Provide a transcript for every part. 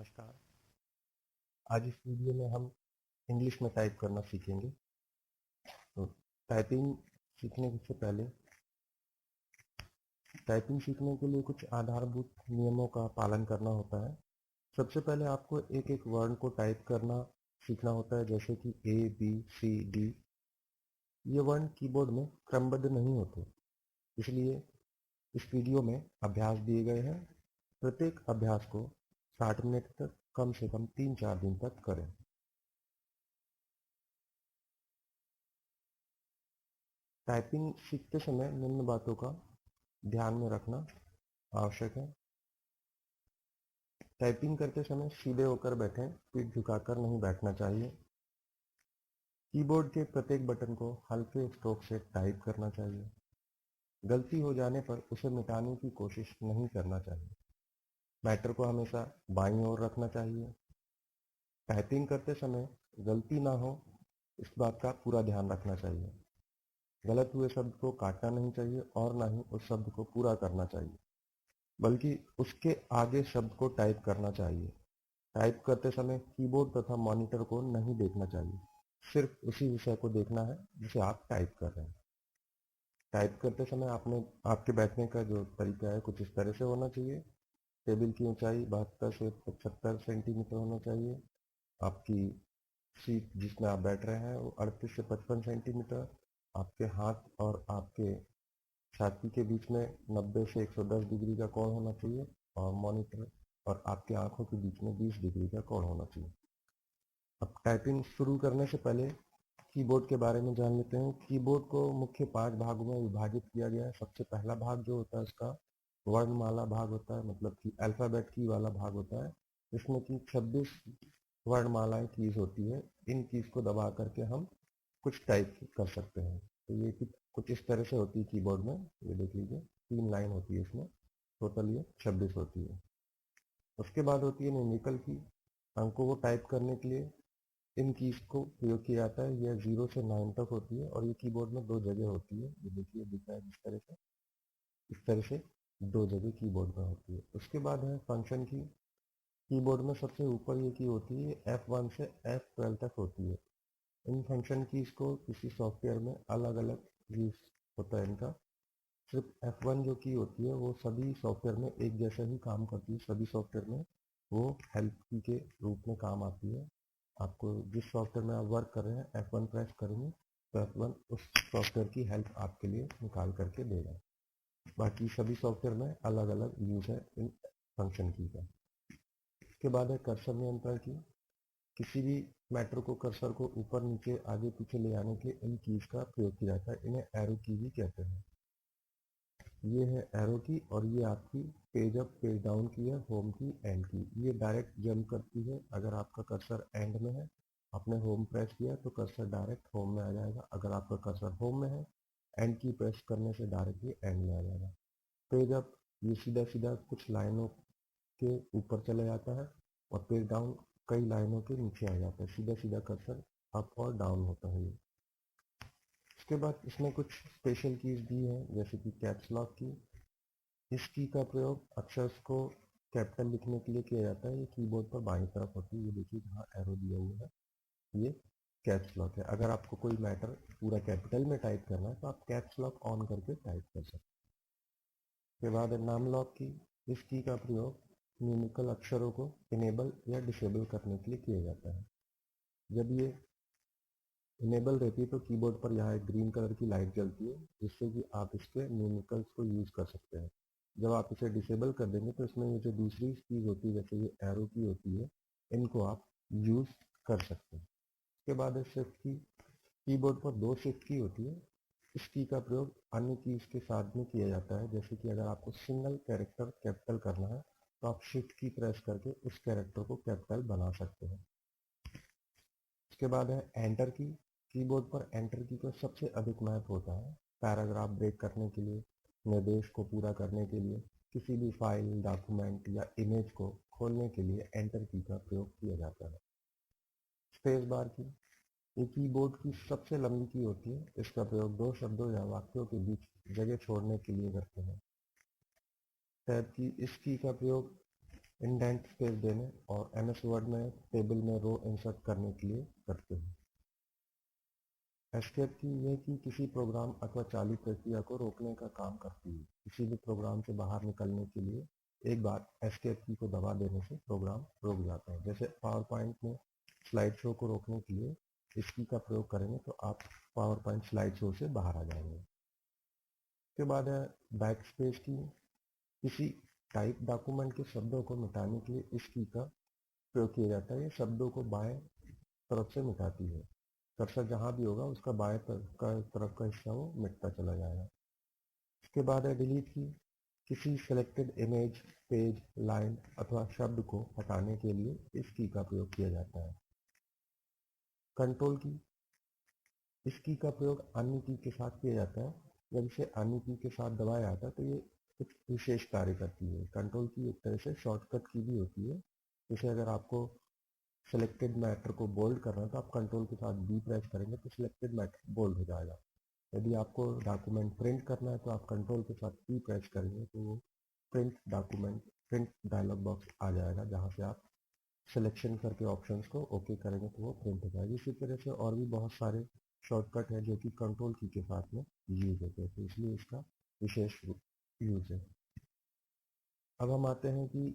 नमस्कार। आज इस वीडियो में हम इंग्लिश में टाइप करना सीखेंगे। तो टाइपिंग सीखने से पहले टाइपिंग सीखने के लिए कुछ आधारभूत नियमों का पालन करना होता है। सबसे पहले आपको एक एक वर्ड को टाइप करना सीखना होता है, जैसे कि ए बी सी डी। ये वर्ण कीबोर्ड में क्रमबद्ध नहीं होते, इसलिए इस वीडियो में अभ्यास दिए गए हैं। प्रत्येक अभ्यास को 60 मिनट तक कम से कम 3-4 दिन तक करें। टाइपिंग सीखते समय निम्न बातों का ध्यान में रखना आवश्यक है। टाइपिंग करते समय सीधे होकर बैठें, पीठ झुकाकर नहीं बैठना चाहिए। कीबोर्ड के प्रत्येक बटन को हल्के स्ट्रोक से टाइप करना चाहिए। गलती हो जाने पर उसे मिटाने की कोशिश नहीं करना चाहिए। मैटर को हमेशा बाईं ओर रखना चाहिए। टाइपिंग करते समय गलती ना हो, इस बात का पूरा ध्यान रखना चाहिए। गलत हुए शब्द को काटना नहीं चाहिए और ना ही उस शब्द को पूरा करना चाहिए, बल्कि उसके आगे शब्द को टाइप करना चाहिए। टाइप करते समय कीबोर्ड तथा मॉनिटर को नहीं देखना चाहिए, सिर्फ उसी विषय को देखना है जिसे आप टाइप कर रहे हैं। टाइप करते समय आपके बैठने का जो तरीका है कुछ इस तरह से होना चाहिए। टेबल की ऊंचाई 72 से 75 सेंटीमीटर होना चाहिए। आपकी सीट जिसमें आप बैठ रहे हैं वो 38 से 55 सेंटीमीटर। आपके हाथ और आपके छाती के बीच में 90 से 110 डिग्री का कोण होना चाहिए और मॉनिटर और आपकी आंखों के बीच में 20 डिग्री का कोण होना चाहिए। अब टाइपिंग शुरू करने से पहले कीबोर्ड के बारे में जान लेते हैं। कीबोर्ड को मुख्य 5 भागों में विभाजित किया गया है। सबसे पहला भाग जो होता है उसका वर्णमाला भाग होता है, मतलब कि अल्फाबेट की वाला भाग होता है। इसमें की 26 वर्णमालाएं कीज होती है। इन कीज को दबा करके हम कुछ टाइप कर सकते हैं। तो ये कुछ इस तरह से होती है कीबोर्ड में। ये देख लीजिए, 3 लाइन होती है इसमें, टोटल ये 26 होती है। उसके बाद होती है न्यूमेरिकल की। अंकों को टाइप करने के लिए इन कीज को प्रयोग किया जाता है। यह 0 से 9 तक होती है और ये कीबोर्ड में 2 जगह होती है। ये देखिए दिख रहा है इस तरह से 2 जगह कीबोर्ड में होती है। उसके बाद है फंक्शन की। कीबोर्ड में सबसे ऊपर ये की होती है, F1 से F12 तक होती है। इन फंक्शन कीज को किसी सॉफ्टवेयर में अलग अलग यूज होता है इनका। सिर्फ F1 जो की होती है वो सभी सॉफ्टवेयर में एक जैसा ही काम करती है। सभी सॉफ्टवेयर में वो हेल्प की के रूप में काम आती है। आपको जिस सॉफ्टवेयर में आप वर्क कर रहे हैं F1 प्रेस करेंगे तो F1 उस सॉफ्टवेयर की हेल्प आपके लिए निकाल करके देगा। बाकी सभी सॉफ्टवेयर में अलग अलग यूज है इन फंक्शन की का। इसके बाद है कर्सर नियंत्रण की। किसी भी मैटर को कर्सर को ऊपर नीचे आगे पीछे ले जाने के लिए इन कीज का प्रयोग किया जाता है। इन्हें एरो की भी कहते हैं। ये है एरो की और ये आपकी पेज अप पेज डाउन की है, होम की, एंड की। ये डायरेक्ट जंप करती है। अगर आपका कर्सर एंड में है, आपने होम प्रेस किया तो कर्सर डायरेक्ट होम में आ जाएगा। अगर आपका कर्सर होम में है, एंड की प्रेस करने से डायरेक्ट ये एंड में आ जाएगा। पेज अप ये सीधा सीधा कुछ लाइनों के ऊपर चले जाता है और पेज डाउन कई लाइनों के नीचे आ जाता है। सीधा सीधा कर्सर अप और डाउन होता है ये। इसके बाद इसमें कुछ स्पेशल कीज भी हैं, जैसे कि कैप्स लॉक की। इस की का प्रयोग अक्षर को कैपिटल लिखने के लिए किया जाता है। ये कीबोर्ड पर बाईं तरफ होती है। ये देखिए जहाँ एरो दिया हुआ है, ये कैप्स लॉक है। अगर आपको कोई मैटर पूरा कैपिटल में टाइप करना है तो आप कैप्स लॉक ऑन करके टाइप कर सकते हैं। उसके बाद है नाम लॉक की। इस की का प्रयोग न्यूमेरिकल अक्षरों को इनेबल या डिसेबल करने के लिए किया जाता है। जब ये इनेबल रहती है तो कीबोर्ड पर यहाँ एक ग्रीन कलर की लाइट जलती है, जिससे कि आप इसके न्यूमेरिकल्स को यूज कर सकते हैं। जब आप इसे डिसेबल कर देंगे तो इसमें ये जो दूसरी कीज होती है, जैसे ये एरो की होती है, इनको आप यूज कर सकते हैं। उसके बाद है शिफ्ट की। कीबोर्ड पर 2 शिफ्ट की होती है। इस की का प्रयोग अन्य कीज के साथ में किया जाता है। जैसे कि अगर आपको सिंगल कैरेक्टर कैपिटल करना है तो आप शिफ्ट की प्रेस करके उस कैरेक्टर को कैपिटल बना सकते हैं। उसके बाद है एंटर की। कीबोर्ड पर एंटर की का सबसे अधिक महत्व होता है। पैराग्राफ ब्रेक करने के लिए, निर्देश को पूरा करने के लिए, किसी भी फाइल, डॉक्यूमेंट या इमेज को खोलने के लिए एंटर की का प्रयोग किया जाता है। स्पेस बार की। ये कीबोर्ड की सबसे लंबी की होती है। इसका प्रयोग 2 शब्दों या वाक्यों के बीच जगह छोड़ने के लिए करते हैं। टैब की। इस की का प्रयोग इंडेंट स्पेस देने और एमएस वर्ड में टेबल में रो इंसर्ट करने के लिए करते हैं। एस्केप की यह की किसी प्रोग्राम अथवा चालू प्रक्रिया को रोकने का काम करती है। किसी भी प्रोग्राम से बाहर निकलने के लिए एक बार एस्केप की को दबा देने से प्रोग्राम रुक जाता है। जैसे पावर पॉइंट में स्लाइड शो को रोकने के लिए इस की का प्रयोग करेंगे तो आप पावर पॉइंट स्लाइड शो से बाहर आ जाएंगे। उसके बाद है बैक स्पेस की। किसी टाइप डॉक्यूमेंट के शब्दों को मिटाने के लिए इस की का प्रयोग किया जाता है। ये शब्दों को बाएं तरफ से मिटाती है। कर्सर जहां भी होगा उसका बाएं तरफ का हिस्सा वो मिटता चला जाएगा। इसके बाद है डिलीट की। किसी सिलेक्टेड इमेज, पेज, लाइन अथवा शब्द को हटाने के लिए इस की का प्रयोग किया जाता है। कंट्रोल की। इस की का प्रयोग अन्य की के साथ किया जाता है। जब इसे अन्य की के साथ दबाया जाता है तो ये कुछ विशेष कार्य करती है। कंट्रोल की एक तरह से शॉर्टकट की भी होती है। जैसे अगर आपको सिलेक्टेड मैटर को बोल्ड करना है तो आप कंट्रोल के साथ बी प्रेस करेंगे तो सिलेक्टेड मैटर बोल्ड हो जाएगा। यदि आपको डॉक्यूमेंट प्रिंट करना है तो आप कंट्रोल के साथ पी प्रेस करेंगे तो वो प्रिंट डायलॉग बॉक्स आ जाएगा, जहां से आप सिलेक्शन करके ऑप्शंस को ओके करेंगे तो वो प्रिंट हो जाएगी। इसी तरह से और भी बहुत सारे शॉर्टकट है जो कि कंट्रोल की के साथ में यूज होते हैं, तो इसलिए इसका विशेष यूज है। अब हम आते हैं कि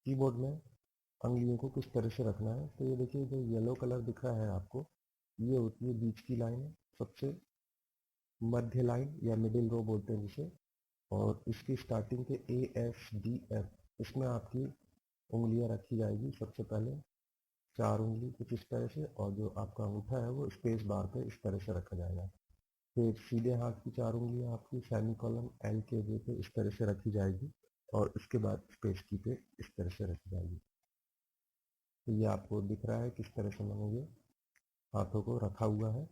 कीबोर्ड में अंगुलियों को किस तरह से रखना है। तो ये देखिए जो येलो कलर दिख रहा है आपको, ये होती है बीच की लाइन, सबसे मध्य लाइन या मिडिल रो बोलते हैं जिसे, और इसकी स्टार्टिंग के ASDF इसमें आपकी उंगलियां रखी जाएगी। सबसे पहले 4 उंगली कुछ इस तरह से, और जो आपका अंगूठा है वो स्पेस बार पे इस तरह से रखा जाएगा। फिर सीधे हाथ की 4 उंगलियां आपकी सेमीकोलन L के जे पे इस तरह से रखी जाएगी, और इसके बाद स्पेस की पे इस तरह से रखी जाएगी। तो ये आपको दिख रहा है किस तरह से मैंने ये हाथों को रखा हुआ है।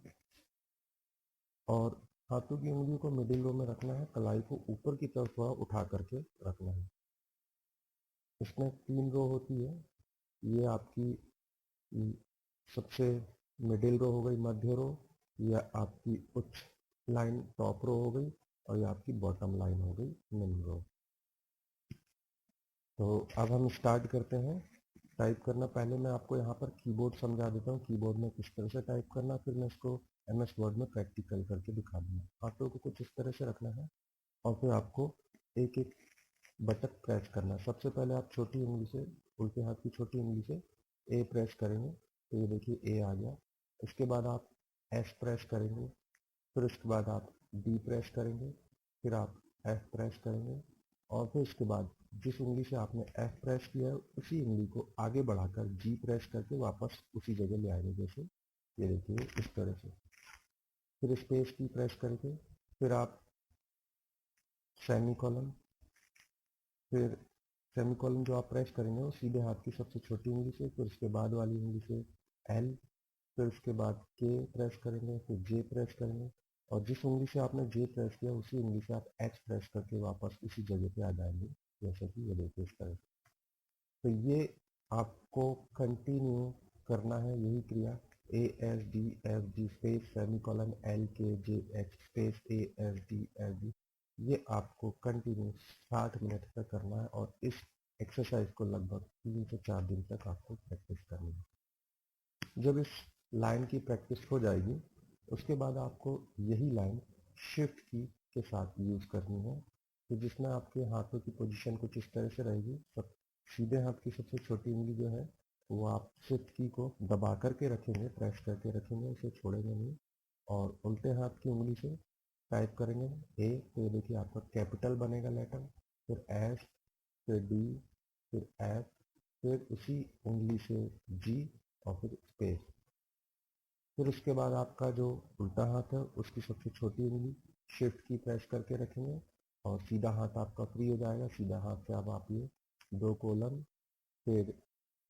और हाथों की उंगलियों को मिडिल रो में रखना है, कलाई को ऊपर की तरफ थोड़ा उठा करके रखना है। इसमें 3 रो होती है। ये आपकी सबसे मिडिल रो हो गई, मध्य रो, या आपकी उच्च लाइन टॉप रो हो गई, और ये आपकी बॉटम लाइन हो गई निम्न रो। तो अब हम स्टार्ट करते हैं टाइप करना। पहले मैं आपको यहाँ पर कीबोर्ड समझा देता हूँ, कीबोर्ड में किस तरह से टाइप करना, फिर मैं इसको MS वर्ड में प्रैक्टिकल करके दिखा दूंगा। हाथों को कुछ इस तरह से रखना है और फिर आपको एक एक बटन प्रेस करना है। सबसे पहले आप छोटी उंगली से, उल्टे हाथ की छोटी उंगली से A प्रेस करेंगे तो ये देखिए A आ गया। इसके बाद आप S प्रेस करेंगे, फिर उसके बाद आप D प्रेस करेंगे, फिर आप F प्रेस करेंगे, और फिर उसके बाद जिस उंगली से आपने F प्रेस किया है उसी उंगली को आगे बढ़ाकर G प्रेस करके वापस उसी जगह ले आएंगे, जैसे ये देखिए इस तरह से। फिर स्पेस की प्रेस करके फिर आप सेमीकोलन, फिर सेमीकोलन जो आप प्रेस करेंगे वो सीधे हाथ की सबसे छोटी उंगली से, फिर उसके बाद वाली उंगली से L, फिर उसके बाद K प्रेस करेंगे, फिर J प्रेस करेंगे, और जिस उंगली से आपने J प्रेस किया उसी उंगली से आप H प्रेस करके वापस उसी जगह पे आ जाएंगे, जैसे कि ये देखिए इस तरह। तो ये आपको कंटिन्यू करना है, यही क्रिया ASDFG space semicolon LKJH space ASDFG, ये आपको कंटिन्यू 60 मिनट तक करना है, और इस एक्सरसाइज को लगभग 3 से 4 दिन तक आपको प्रैक्टिस करनी है। जब इस लाइन की प्रैक्टिस हो जाएगी उसके बाद आपको यही लाइन शिफ्ट की के साथ यूज करनी है, तो जिसमें आपके हाथों की पोजीशन कुछ इस तरह से रहेगी। सब सीधे हाथ की सबसे छोटी उंगली जो है वो आप शिफ्ट की को दबा करके रखेंगे, प्रेस करके रखेंगे, उसे छोड़ेंगे नहीं, और उल्टे हाथ की उंगली से टाइप करेंगे A, तो ये देखिए आपका कैपिटल बनेगा लेटर, फिर S, फिर D, फिर F, फिर उसी उंगली से G, और फिर स्पेस। फिर उसके बाद आपका जो उल्टा हाथ है उसकी सबसे छोटी उंगली शिफ्ट की प्रेस करके रखेंगे, और सीधा हाथ आपका फ्री हो जाएगा। सीधा हाथ से अब आप ये 2 कोलन, फिर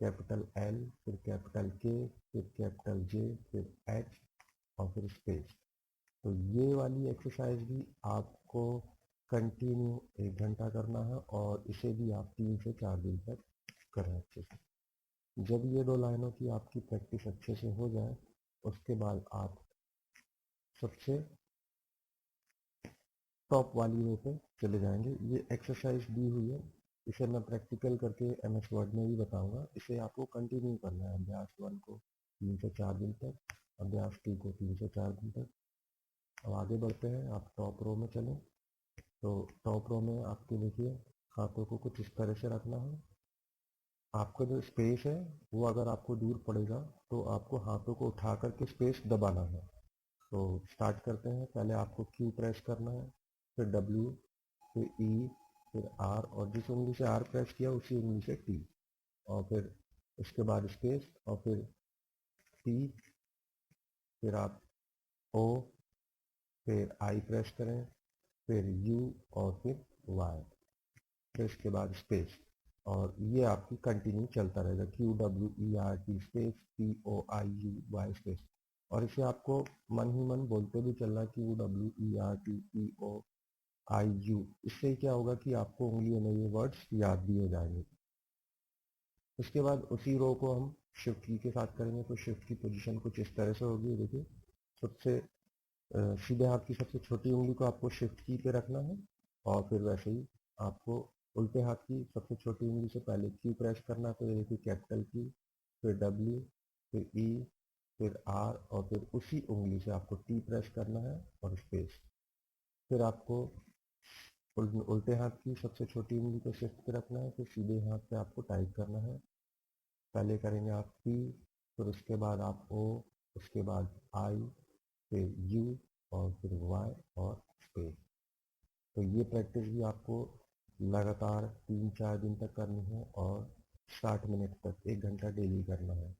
कैपिटल L, फिर कैपिटल K, फिर कैपिटल J, फिर H, और फिर स्पेस। तो ये वाली एक्सरसाइज भी आपको कंटिन्यू 1 घंटा करना है, और इसे भी आप 3 से 4 दिन तक करें अच्छे से। जब ये 2 लाइनों की आपकी प्रैक्टिस अच्छे से हो जाए उसके बाद आप सबसे टॉप वाली रो पे चले जाएंगे। ये एक्सरसाइज दी हुई है इसे मैं प्रैक्टिकल करके MS वर्ड में भी बताऊंगा। इसे आपको कंटिन्यू करना है अभ्यास 1 को 3 से 4 दिन तक, अभ्यास 2 को 3 से 4 दिन तक। अब आगे बढ़ते हैं, आप टॉप रो में चलें। तो टॉप रो में आपके देखिए हाथों को कुछ इस तरह से रखना है। आपका जो स्पेस है वो अगर आपको दूर पड़ेगा तो आपको हाथों को उठा करके स्पेस दबाना है। तो स्टार्ट करते हैं। पहले आपको Q प्रेस करना है, फिर W, फिर E, फिर R, और जिस उंगली से R प्रेस किया उसी उंगली से T, और फिर उसके बाद स्पेस, और फिर T, फिर आप O, फिर I प्रेस करें, फिर U, और फिर Y, फिर इसके बाद स्पेस। और ये आपकी कंटिन्यू चलता रहेगा, QWERT स्पेस POIUY स्पेस। और इसे आपको मन ही मन बोलते भी चलना, QWERT POIU। इससे क्या होगा कि आपको उंगलियों में ये वर्ड्स याद भी हो जाएंगे। उसके बाद उसी रो को हम शिफ्ट की के साथ करेंगे। तो शिफ्ट की पोजीशन कुछ इस तरह से होगी। देखिए सबसे सीधे हाथ की सबसे छोटी उंगली को आपको शिफ्ट की पे रखना है, और फिर वैसे ही आपको उल्टे हाथ की सबसे छोटी उंगली से पहले Q प्रेस करना है। तो ये देखिए कैपिटल Q, फिर W, फिर E, फिर R, और फिर उसी उंगली से आपको T प्रेस करना है और स्पेस। फिर आपको उल्टे हाथ की सबसे छोटी उंगली को शिफ्ट पे रखना है, फिर सीधे हाथ पे आपको टाइप करना है। पहले करेंगे आप P, फिर उसके बाद आप O, उसके बाद I, फिर U, और फिर Y, और स्पेस। तो ये प्रैक्टिस भी आपको लगातार 3-4 दिन तक करनी है, और 60 मिनट तक 1 घंटा डेली करना है।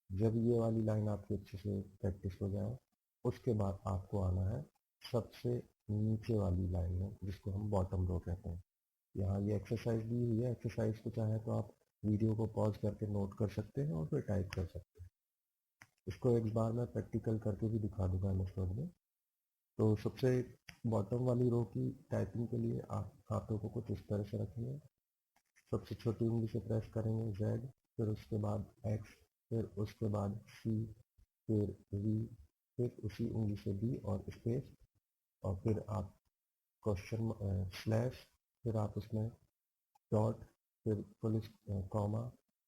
जब ये वाली लाइन आपकी अच्छे से प्रैक्टिस हो जाए, उसके बाद आपको आना है सबसे नीचे वाली लाइन में, जिसको हम बॉटम रो कहते हैं। यहाँ ये एक्सरसाइज दी हुई है। एक्सरसाइज को चाहे तो आप वीडियो को पॉज करके नोट कर सकते हैं और फिर टाइप कर सकते हैं। इसको एक बार मैं प्रैक्टिकल करके भी दिखा दूंगा MS वर्ड में। तो सबसे बॉटम वाली रो की टाइपिंग के लिए आप हाथों को कुछ इस तरह से रखेंगे। सबसे छोटी उंगली से प्रेस करेंगे Z, फिर उसके बाद X, फिर उसके बाद C, फिर V, फिर उसी उंगली से B और स्पेस, और फिर आप क्वेश्चन स्लैश, फिर आप उसमें डॉट, फिर पुलिस कॉमा,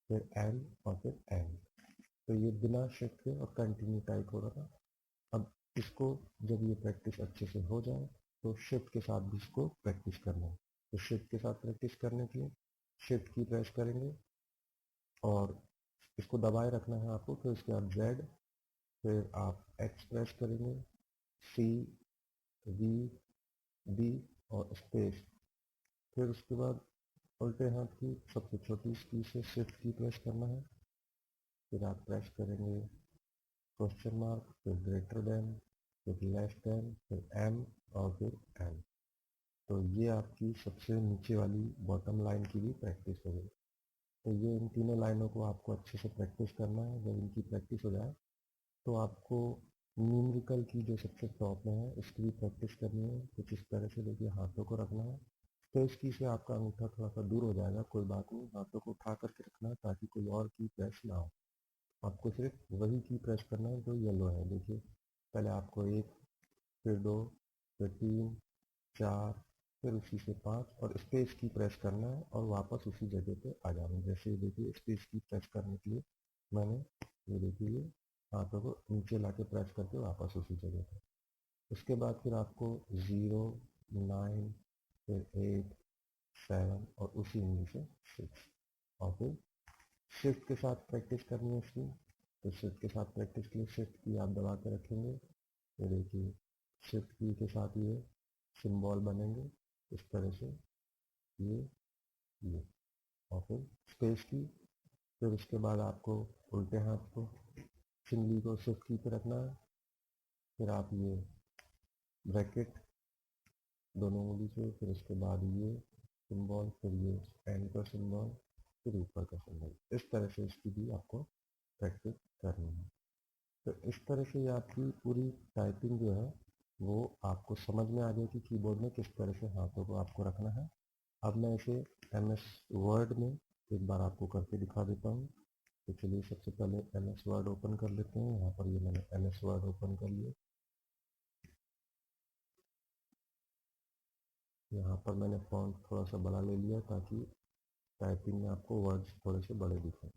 फिर N, और फिर N। तो ये बिना शिफ्ट के और कंटिन्यू टाइप हो रहा था। अब इसको जब ये प्रैक्टिस अच्छे से हो जाए तो शिफ्ट के साथ भी इसको प्रैक्टिस करना है। तो शिफ्ट के साथ प्रैक्टिस करने के लिए शिफ्ट की प्रेस करेंगे और इसको दबाए रखना है आपको। फिर उसके बाद Z, फिर आप X प्रेस करेंगे, C, V, D, और स्पेस। फिर उसके बाद उल्टे हाथ की सबसे छोटी की से शिफ्ट की प्रेस करना है। फिर आप प्रेस करेंगे क्वेश्चन मार्क, फिर ग्रेटर देन, फिर लेस देन, फिर M, और फिर N। तो ये आपकी सबसे नीचे वाली बॉटम लाइन की भी प्रैक्टिस हो गई। तो ये इन तीनों लाइनों को आपको अच्छे से प्रैक्टिस करना है। जब इनकी प्रैक्टिस हो जाए तो आपको न्यूमेरिकल की जो सबसे टॉप में है इसकी भी प्रैक्टिस करनी है। कुछ इस तरह से देखिए हाथों को रखना है। स्पेस की से आपका अंगूठा थोड़ा सा दूर हो जाएगा, कोई बात नहीं, हाथों को उठा करके रखना है ताकि कोई और की प्रेस ना हो। आपको सिर्फ वही की प्रेस करना है जो येलो है। देखिए पहले आपको 1, फिर 2, फिर 3, 4, फिर उसी से 5, और स्पेस की प्रेस करना है और वापस उसी जगह पे आ जाना है। जैसे देखिए स्पेस की प्रेस करने के लिए मैंने ये देखिए हाथों को नीचे लाके प्रेस करके वापस उसी जगह पे। उसके बाद फिर आपको 0, 9, फिर 8, 7, और उसी उंगली से 6, और फिर शिफ्ट के साथ प्रैक्टिस करनी है इसकी। तो शिफ्ट के साथ प्रैक्टिस के लिए शिफ्ट की आप दबा के रखेंगे। ये देखिए शिफ्ट की के साथ ये सिंबल बनेंगे इस तरह से, ये, और फिर स्पेस की। फिर उसके बाद आपको उल्टे हाथ को चिंगली को शिफ्ट की पे रखना है। फिर आप ये ब्रैकेट दोनों उंगली से, फिर उसके बाद ये सिंबल, फिर ये एन का सिंबल, फिर ऊपर का सिंबल। इस तरह से इसकी भी आपको प्रैक्टिस करनी है। तो इस तरह से आपकी पूरी टाइपिंग जो है वो आपको समझ में आ जाएगी कीबोर्ड में किस तरह से हाथों को आपको रखना है। अब मैं इसे MS वर्ड में एक बार आपको करके दिखा देता हूँ। तो चलिए सबसे पहले MS वर्ड ओपन कर लेते हैं। यहाँ पर ये मैंने MS वर्ड ओपन कर लिया। यहाँ पर मैंने फॉन्ट थोड़ा सा बड़ा ले लिया ताकि टाइपिंग में आपको वर्ड्स थोड़े से बड़े दिखें,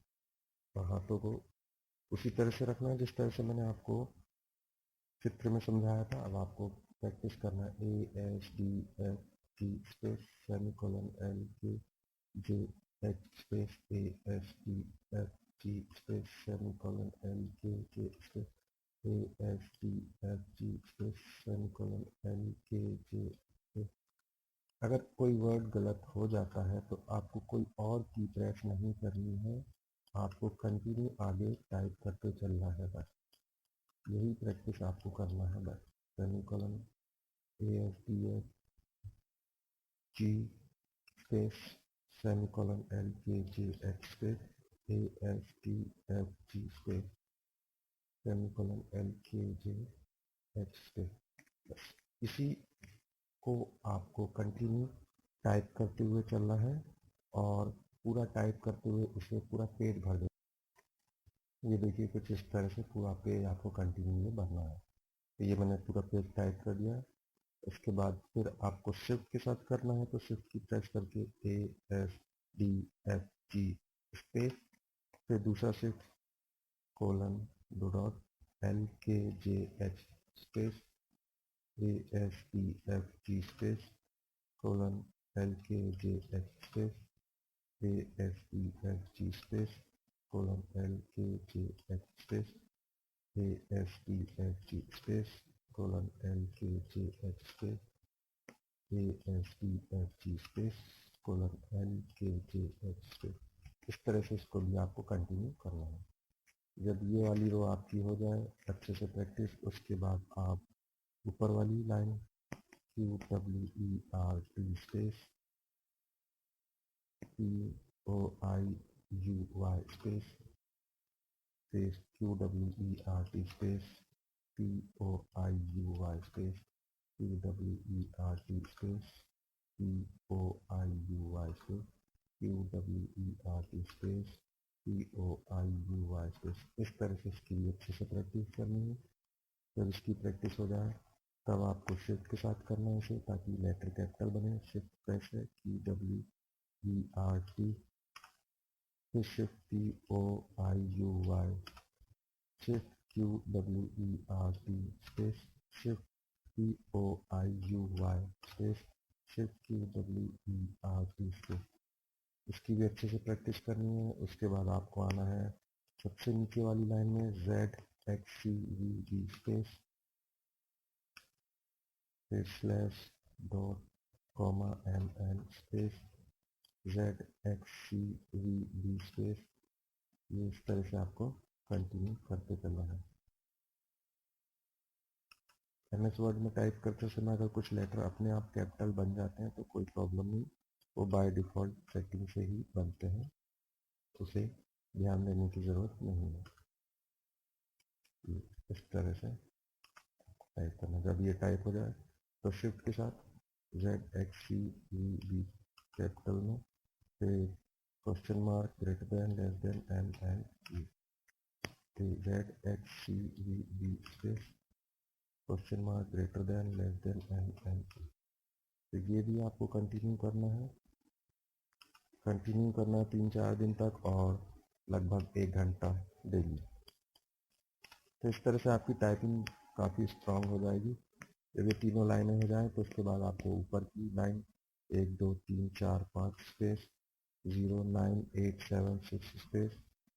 और हाथों को उसी तरह से रखना है जिस तरह से मैंने आपको चित्र में समझाया था। अब आपको प्रैक्टिस करना है ASDFG space semicolon LK JH space ASDFG space semicolon LK J space ASDFG space semicolon LK J। अगर कोई वर्ड गलत हो जाता है तो आपको कोई और की प्रेस नहीं करनी है, आपको कंटिन्यू आगे टाइप करते चलना है, बस यही प्रैक्टिस आपको करना है। बस semicolon ASDFG space semicolon LK JH space ASDFG space semicolon LK JH space. बस इसी को आपको कंटिन्यू टाइप करते हुए चलना है, और पूरा टाइप करते हुए उसे पूरा पेज भर देना। ये देखिए कुछ इस तरह से पूरा पेज आपको कंटिन्यू में भरना है। तो ये मैंने पूरा पेज टाइप कर दिया। इसके बाद फिर आपको शिफ्ट के साथ करना है, तो शिफ्ट की प्रेस करके ASDFG स्पेस, फिर दूसरा शिफ्ट कोलन दो dot LKJH space ASDFG space colon LKJH space ASDFG space colon LKJH space ASDFG space colon LKJH space ASDFG space colon LKJH space. इस तरह से इसको भी आपको कंटिन्यू करना है। जब ये वाली रो आपकी हो जाए अच्छे से प्रैक्टिस, उसके बाद आप ऊपर वाली line QWERT space POIUY space QWERT space POIUY space QWERT space POIUY space QWERT space POIUY space. इस तरह से इसकी भी अच्छे से प्रैक्टिस करनी है। जब इसकी प्रैक्टिस हो जाए तब आपको शिफ्ट के साथ करना है इसे, ताकि लेटर कैपिटल बने। शिफ्ट प्रेस है QWERT, फिर shift POIUY, shift QWERT space shift POIUY space shift QWERT space. इसकी भी अच्छे से प्रैक्टिस करनी है। उसके बाद आपको आना है सबसे नीचे वाली लाइन में ZXCVB स्पेस, फिर slash dot comma MN space ZXCVB space. ये इस तरह से आपको कंटिन्यू करते चलना है। MS वर्ड में टाइप करते समय अगर कुछ लेटर अपने आप कैपिटल बन जाते हैं तो कोई प्रॉब्लम नहीं, वो बाय डिफ़ॉल्ट सेटिंग से ही बनते हैं, उसे ध्यान देने की ज़रूरत नहीं है। इस तरह से टाइप करना। जब ये टाइप हो जाए तो शिफ्ट के साथ ZXCVB कैपिटल में, फिर question mark greater than less than MNE, ZXCVB space question mark greater than less than MNE। तो ये भी आपको कंटिन्यू करना है। कंटिन्यू करना 3-4 दिन तक, और लगभग 1 घंटा डेली। तो इस तरह से आपकी टाइपिंग काफ़ी स्ट्रांग हो जाएगी। जब ये तीनों लाइनें हो जाएं तो उसके बाद आपको ऊपर की line 1 2 3 4 5 space 0 9 8 7 6 space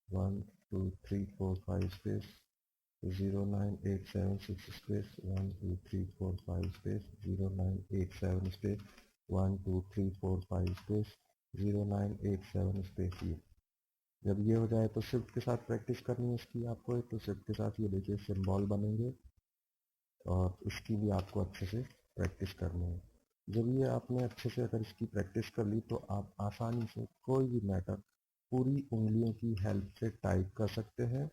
1 2 3 4 5 space 0 9 8 7 6 space 1 2 3 4 5 space 0 9 8 7 space 1 2 3 4 5 space 0 9 8 7 space. ये जब ये हो जाए तो शिफ्ट के साथ प्रैक्टिस करनी है इसकी आपको। तो शिफ्ट के साथ ये देखिए सिंबल बनेंगे, और इसकी भी आपको अच्छे से प्रैक्टिस करनी है। जब ये आपने अच्छे से अगर इसकी प्रैक्टिस कर ली तो आप आसानी से कोई भी मैटर पूरी उंगलियों की हेल्प से टाइप कर सकते हैं,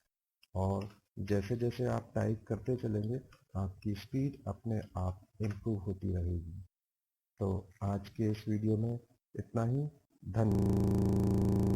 और जैसे जैसे आप टाइप करते चलेंगे आपकी स्पीड अपने आप इम्प्रूव होती रहेगी। तो आज के इस वीडियो में इतना ही। धन्यवाद।